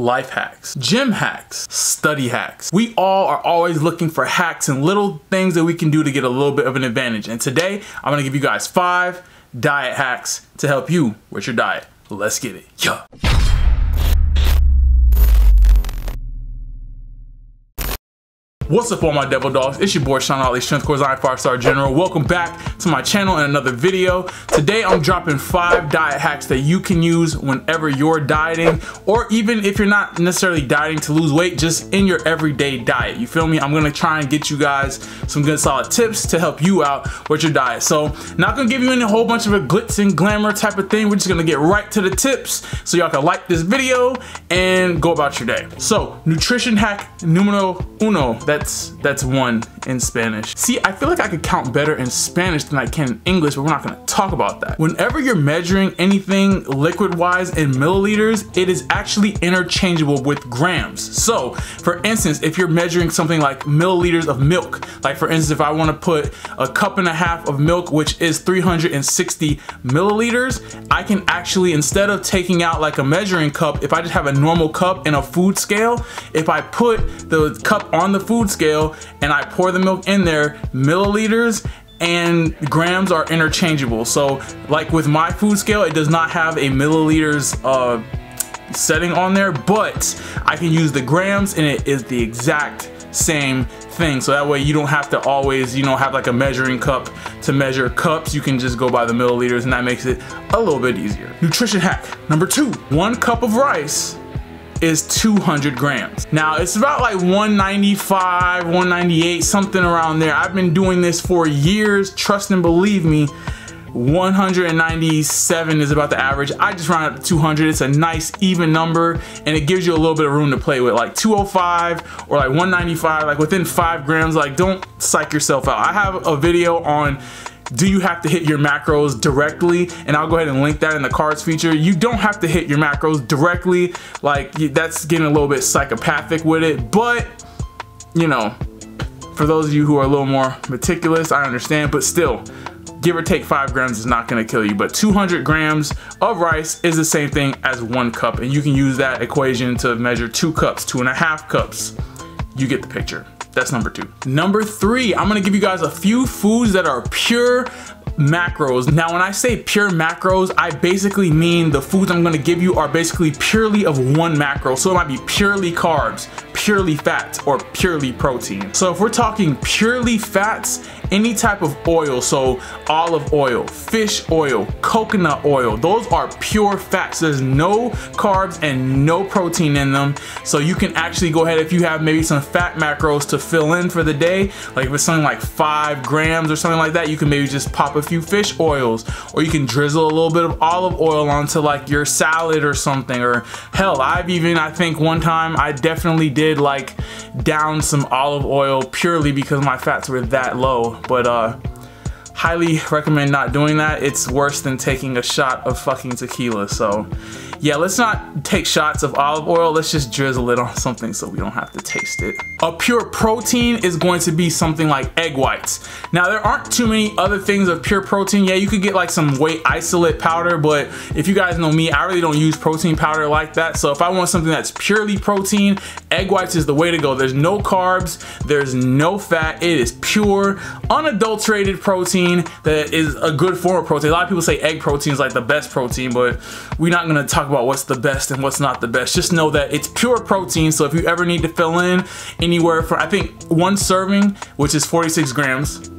life hacks, gym hacks, study hacks. We all are always looking for hacks and little things that we can do to get a little bit of an advantage. And today, I'm gonna give you guys 5 diet hacks to help you with your diet. Let's get it. Yeah. What's up, all my devil dogs? It's your boy Sean Otley, Strength Corps 5-star general. Welcome back to my channel and another video. Today I'm dropping 5 diet hacks that you can use whenever you're dieting, or even if you're not necessarily dieting to lose weight, just in your everyday diet. You feel me? I'm gonna try and get you guys some good solid tips to help you out with your diet. So not gonna give you a whole bunch of a glitz and glamour type of thing. We're just gonna get right to the tips so y'all can like this video and go about your day. So nutrition hack numero uno. That's 1 in Spanish. See, I feel like I could count better in Spanish than I can in English, but we're not gonna talk about that. Whenever you're measuring anything liquid-wise in milliliters, it is actually interchangeable with grams. So, for instance, if you're measuring something like milliliters of milk, like for instance, if I wanna put a 1.5 cups of milk, which is 360 milliliters, I can actually, instead of taking out like a measuring cup, if I just have a normal cup and a food scale, if I put the cup on the food scale and I pour the milk in there, milliliters and grams are interchangeable. So like with my food scale, it does not have a milliliters setting on there, but I can use the grams and it is the exact same thing. So that way you don't have to always, have like a measuring cup to measure cups. You can just go by the milliliters, and that makes it a little bit easier. Nutrition hack number 2, 1 cup of rice is 200 grams. Now it's about like 195, 198, something around there. I've been doing this for years. Trust and believe me, 197 is about the average. I just round up to 200. It's a nice even number, and it gives you a little bit of room to play with. Like 205 or like 195, like within 5 grams, like don't psych yourself out. I have a video on do you have to hit your macros directly, and I'll go ahead and link that in the cards feature. You don't have to hit your macros directly. Like, that's getting a little bit psychopathic with it, but for those of you who are a little more meticulous, I understand, but still, give or take 5 grams is not gonna kill you. But 200 grams of rice is the same thing as 1 cup, and you can use that equation to measure 2 cups, 2.5 cups. You get the picture. That's number 2. Number 3, I'm gonna give you guys a few foods that are pure macros. Now when I say pure macros, I basically mean the foods I'm gonna give you are basically purely of 1 macro. So it might be purely carbs, purely fats, or purely protein. So if we're talking purely fats, any type of oil, so olive oil, fish oil, coconut oil, those are pure fats. There's no carbs and no protein in them. So you can actually go ahead, if you have maybe some fat macros to fill in for the day, like if it's something like 5 grams or something like that, you can maybe just pop a few fish oils, or you can drizzle a little bit of olive oil onto like your salad or something. Or hell, I think one time I definitely did like down some olive oil purely because my fats were that low. But highly recommend not doing that. It's worse than taking a shot of fucking tequila. So yeah, let's not take shots of olive oil. Let's just drizzle it on something so we don't have to taste it. A pure protein is going to be something like egg whites. Now there aren't too many other things of pure protein. Yeah, you could get like some whey isolate powder, but if you guys know me, I really don't use protein powder like that. So if I want something that's purely protein, egg whites is the way to go. There's no carbs, there's no fat. It is pure, unadulterated protein that is a good form of protein. A lot of people say egg protein is like the best protein, but we're not gonna talk about what's the best and what's not the best. Just know that it's pure protein. So if you ever need to fill in anywhere from, I think 1 serving, which is 46 grams,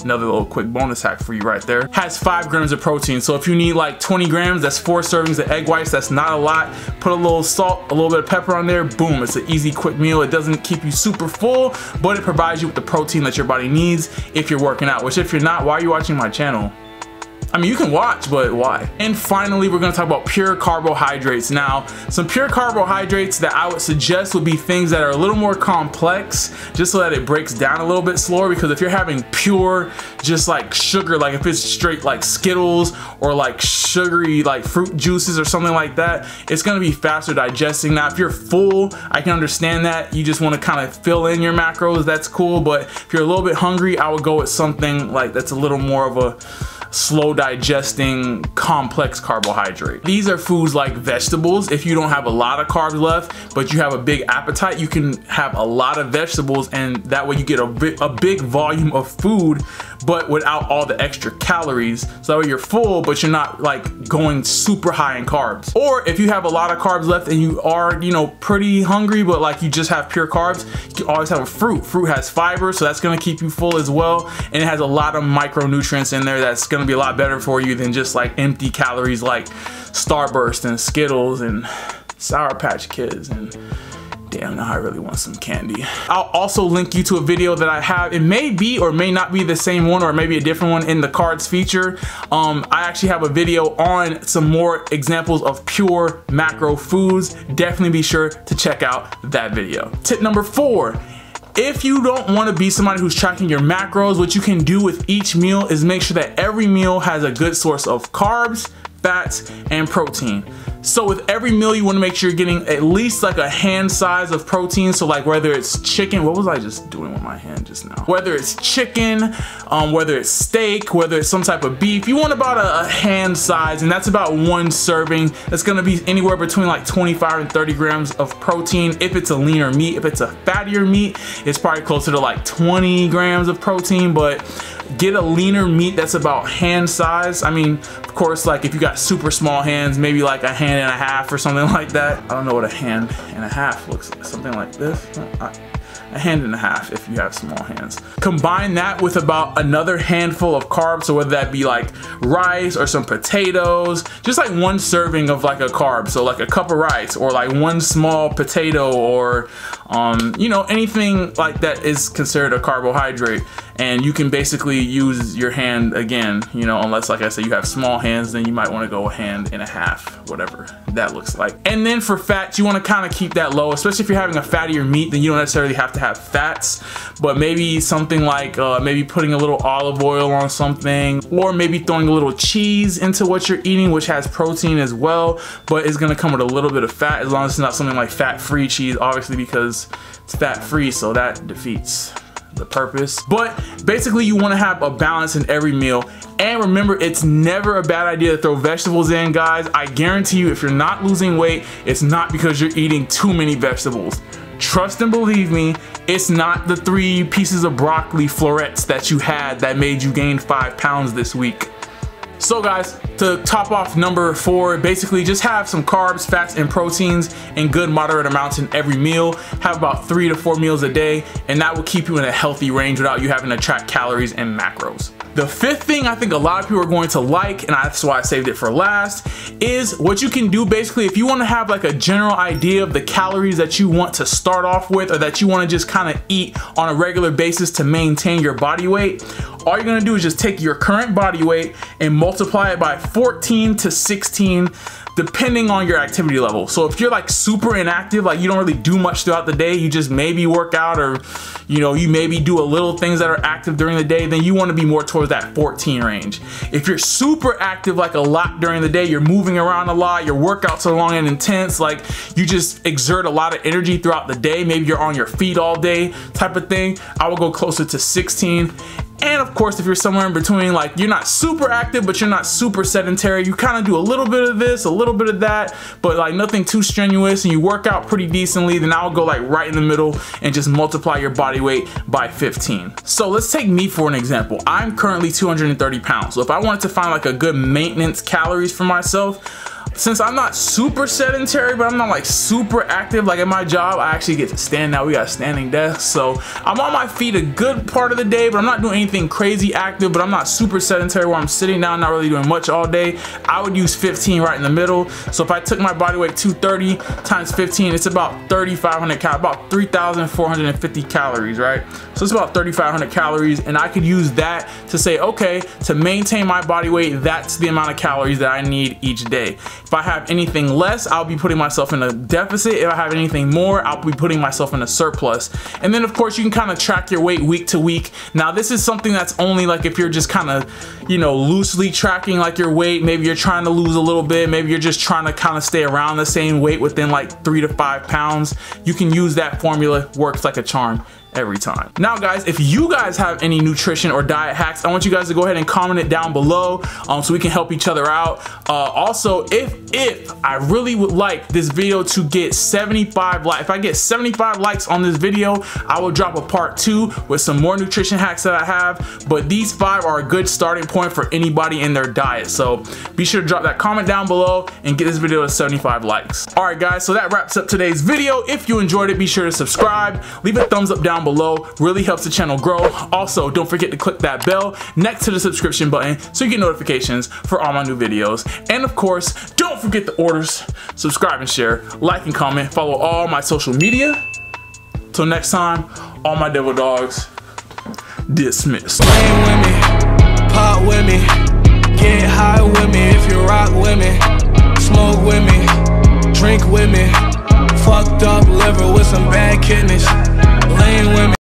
another little quick bonus hack for you right there, has 5 grams of protein. So if you need like 20 grams, that's 4 servings of egg whites. That's not a lot. Put a little salt, a little bit of pepper on there, boom, it's an easy quick meal. It doesn't keep you super full, but it provides you with the protein that your body needs if you're working out, which if you're not, why are you watching my channel? I mean, you can watch, but why? And finally, we're gonna talk about pure carbohydrates. Now, some pure carbohydrates that I would suggest would be things that are a little more complex, just so that it breaks down a little bit slower, because if you're having pure, just like sugar, like if it's straight like Skittles or like sugary like fruit juices or something like that, it's gonna be faster digesting. Now, if you're full, I can understand that. You just wanna kind of fill in your macros, that's cool. But if you're a little bit hungry, I would go with something like that's a little more of slow digesting complex carbohydrate. These are foods like vegetables. If you don't have a lot of carbs left, but you have a big appetite, you can have a lot of vegetables, and that way you get a big volume of food, but without all the extra calories. So that way you're full, but you're not like going super high in carbs. Or if you have a lot of carbs left and you are, you know, pretty hungry, but like you just have pure carbs, you can always have a fruit. Fruit has fiber, so that's gonna keep you full as well. And it has a lot of micronutrients in there that's gonna be a lot better for you than just like empty calories like Starburst and Skittles and Sour Patch Kids and damn, now I really want some candy. I'll also link you to a video that I have. It may be or may not be the same one, or maybe a different one in the cards feature. I actually have a video on some more examples of pure macro foods. Definitely be sure to check out that video. Tip number 4. If you don't want to be somebody who's tracking your macros, what you can do with each meal is make sure that every meal has a good source of carbs, fats, and protein. So with every meal, you want to make sure you're getting at least like a hand size of protein. So like whether it's chicken, what was I just doing with my hand just now? Whether it's chicken, whether it's steak, whether it's some type of beef, you want about a hand size, and that's about 1 serving. That's going to be anywhere between like 25 and 30 grams of protein. If it's a leaner meat, if it's a fattier meat, it's probably closer to like 20 grams of protein, but get a leaner meat that's about hand size. I mean, of course, like if you got super small hands, maybe like a hand and a half or something like that. I don't know what a hand and a half looks like. Something like this. A hand and a half if you have small hands. Combine that with about another handful of carbs, so whether that be like rice or some potatoes, just like 1 serving of like a carb, so like a cup of rice or like 1 small potato, or you know, anything like that is considered a carbohydrate. And you can basically use your hand again, you know, unless, like I said, you have small hands, then you might want to go a hand and a half, whatever that looks like. And then for fats, you want to kind of keep that low, especially if you're having a fattier meat, then you don't necessarily have to have fats, but maybe something like maybe putting a little olive oil on something, or maybe throwing a little cheese into what you're eating, which has protein as well, but it's going to come with a little bit of fat, as long as it's not something like fat-free cheese, obviously, because it's fat-free, so that defeats the purpose. But basically you want to have a balance in every meal. And remember, it's never a bad idea to throw vegetables in, guys. I guarantee you, if you're not losing weight, it's not because you're eating too many vegetables. Trust and believe me, it's not the 3 pieces of broccoli florets that you had that made you gain 5 pounds this week. So guys, to top off number 4, basically just have some carbs, fats, and proteins in good moderate amounts in every meal. Have about 3 to 4 meals a day, and that will keep you in a healthy range without you having to track calories and macros. The 5th thing I think a lot of people are going to like, and that's why I saved it for last, is what you can do basically if you want to have like a general idea of the calories that you want to start off with, or that you want to just kind of eat on a regular basis to maintain your body weight. All you're gonna do is just take your current body weight and multiply it by 14 to 16, depending on your activity level. So if you're like super inactive, like you don't really do much throughout the day, you just maybe work out, or you know, you maybe do a little things that are active during the day, then you want to be more towards that 14 range. If you're super active, like a lot during the day, you're moving around a lot, your workouts are long and intense, like you just exert a lot of energy throughout the day, maybe you're on your feet all day type of thing, I will go closer to 16. And of course, if you're somewhere in between, like you're not super active, but you're not super sedentary, you kind of do a little bit of this, a little bit of that, but like nothing too strenuous, and you work out pretty decently, then I'll go like right in the middle and just multiply your body weight by 15. So let's take me for an example. I'm currently 230 pounds. So if I wanted to find like a good maintenance calories for myself, since I'm not super sedentary, but I'm not like super active, like at my job, I actually get to stand now. We got a standing desk. So I'm on my feet a good part of the day, but I'm not doing anything crazy active, but I'm not super sedentary where I'm sitting down, not really doing much all day. I would use 15 right in the middle. So if I took my body weight 230 times 15, it's about 3,500 calories, about 3,450 calories, right? So it's about 3,500 calories, and I could use that to say, okay, to maintain my body weight, that's the amount of calories that I need each day. If I have anything less, I'll be putting myself in a deficit. If I have anything more, I'll be putting myself in a surplus. And then of course you can kind of track your weight week to week. Now this is something that's only like if you're just kind of, you know, loosely tracking like your weight. Maybe you're trying to lose a little bit. Maybe you're just trying to kind of stay around the same weight within like 3 to 5 pounds. You can use that formula, works like a charm. every time. Now guys, if you guys have any nutrition or diet hacks, I want you guys to go ahead and comment it down below so we can help each other out. Also, if I really would like this video to get 75 likes, if I get 75 likes on this video, I will drop a part 2 with some more nutrition hacks that I have, but these 5 are a good starting point for anybody in their diet. So be sure to drop that comment down below and get this video to 75 likes. All right guys, so that wraps up today's video. If you enjoyed it, be sure to subscribe, leave a thumbs up down below, really helps the channel grow. Also, don't forget to click that bell next to the subscription button so you get notifications for all my new videos. And of course, don't forget the orders, subscribe and share, like and comment, follow all my social media. Till next time, all my devil dogs dismissed. Play with me, pop with me, get high with me if you rock with me, smoke with me, drink with me, fucked up liver with some bad kidneys, laying with me.